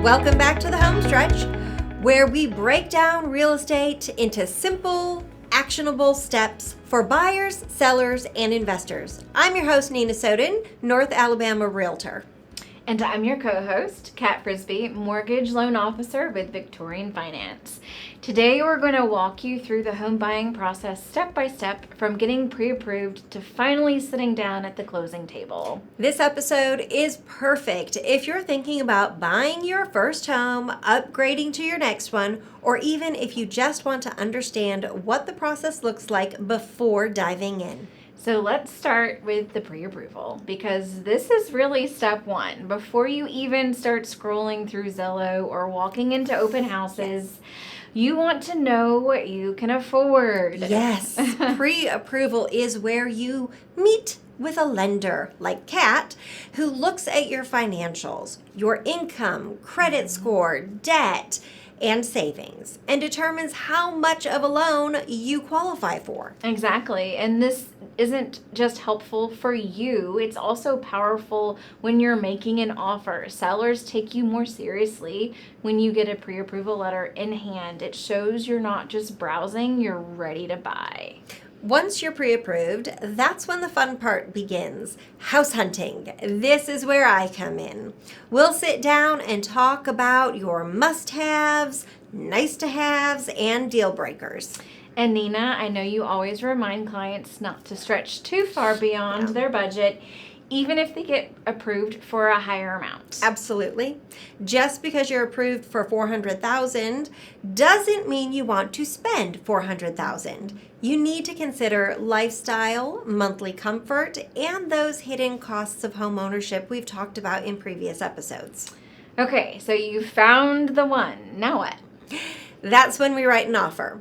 Welcome back to the home stretch, where we break down real estate into simple, actionable steps for buyers, sellers, and investors. I'm your host, Nina Soden, North Alabama Realtor. And I'm your co-host, Kat Frisby, Mortgage Loan Officer with Victorian Finance. Today we're going to walk you through the home buying process step by step from getting pre-approved to finally sitting down at the closing table. This episode is perfect if you're thinking about buying your first home, upgrading to your next one, or even if you just want to understand what the process looks like before diving in. So let's start with the pre-approval, because this is really step one. Before you even start scrolling through Zillow or walking into open houses, you want to know what you can afford. Yes, pre-approval is where you meet with a lender like Kat, who looks at your financials, your income, credit score, debt, and savings, and determines how much of a loan you qualify for. Exactly. And this isn't just helpful for you, it's also powerful when you're making an offer. Sellers take you more seriously when you get a pre-approval letter in hand. It shows you're not just browsing, you're ready to buy. Once you're pre-approved, that's when the fun part begins. House hunting. This is where I come in. We'll sit down and talk about your must-haves, nice-to-haves, and deal breakers. And Nina, I know you always remind clients not to stretch too far beyond their budget, even if they get approved for a higher amount. Absolutely. Just because you're approved for $400,000 doesn't mean you want to spend $400,000. You need to consider lifestyle, monthly comfort, and those hidden costs of home ownership we've talked about in previous episodes. Okay, so you found the one. Now what? That's when we write an offer.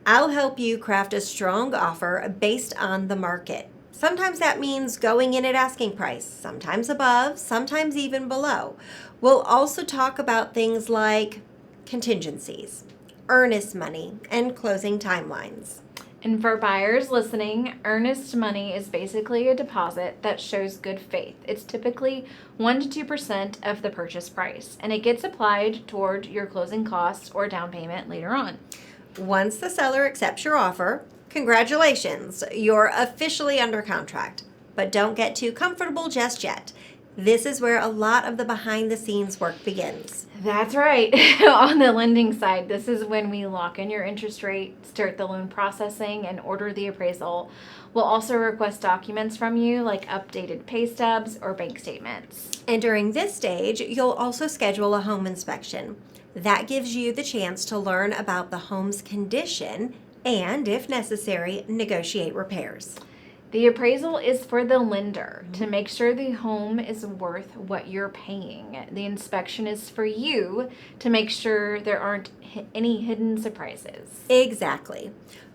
I'll help you craft a strong offer based on the market. Sometimes that means going in at asking price, sometimes above, sometimes even below. We'll also talk about things like contingencies, earnest money, and closing timelines. And for buyers listening, earnest money is basically a deposit that shows good faith. It's typically 1% to 2% of the purchase price, and it gets applied toward your closing costs or down payment later on. Once the seller accepts your offer, congratulations, you're officially under contract. But don't get too comfortable just yet. This is where a lot of the behind-the-scenes work begins. That's right. On the lending side, this is when we lock in your interest rate, start the loan processing, and order the appraisal. We'll also request documents from you like updated pay stubs or bank statements. And during this stage, you'll also schedule a home inspection. That gives you the chance to learn about the home's condition and, if necessary, negotiate repairs. The appraisal is for the lender to make sure the home is worth what you're paying. The inspection is for you to make sure there aren't any hidden surprises. Exactly.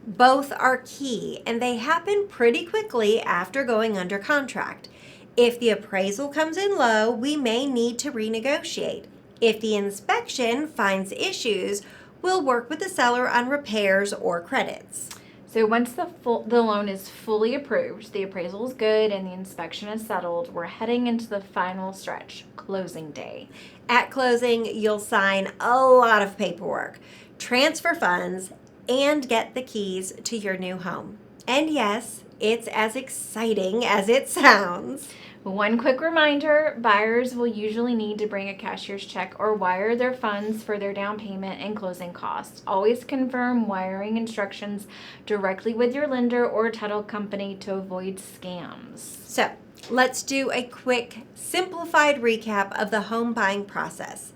Both are key, and they happen pretty quickly after going under contract. If the appraisal comes in low, we may need to renegotiate. If the inspection finds issues, we'll work with the seller on repairs or credits. So once the loan is fully approved, the appraisal is good, and the inspection is settled, we're heading into the final stretch, closing day. At closing, you'll sign a lot of paperwork, transfer funds, and get the keys to your new home. And yes, it's as exciting as it sounds. One quick reminder, buyers will usually need to bring a cashier's check or wire their funds for their down payment and closing costs. Always confirm wiring instructions directly with your lender or title company to avoid scams. So, let's do a quick, simplified recap of the home buying process.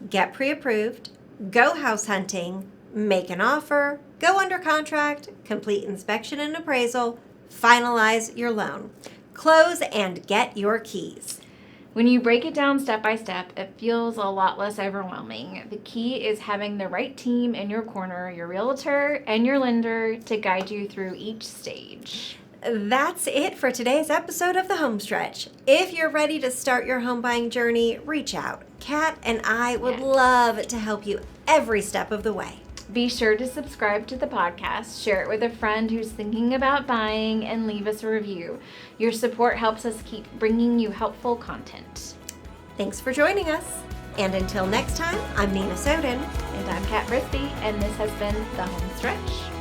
Get pre-approved, go house hunting, make an offer, go under contract, complete inspection and appraisal, finalize your loan. Close and get your keys. When you break it down step by step, it feels a lot less overwhelming. The key is having the right team in your corner, your realtor and your lender, to guide you through each stage. That's it for today's episode of The Home Stretch. If you're ready to start your home buying journey, reach out. Kat and I would love to help you every step of the way. Be sure to subscribe to the podcast, share it with a friend who's thinking about buying, and leave us a review. Your support helps us keep bringing you helpful content. Thanks for joining us. And until next time, I'm Nina Soden. And I'm Kat Frisby, and this has been The Home Stretch.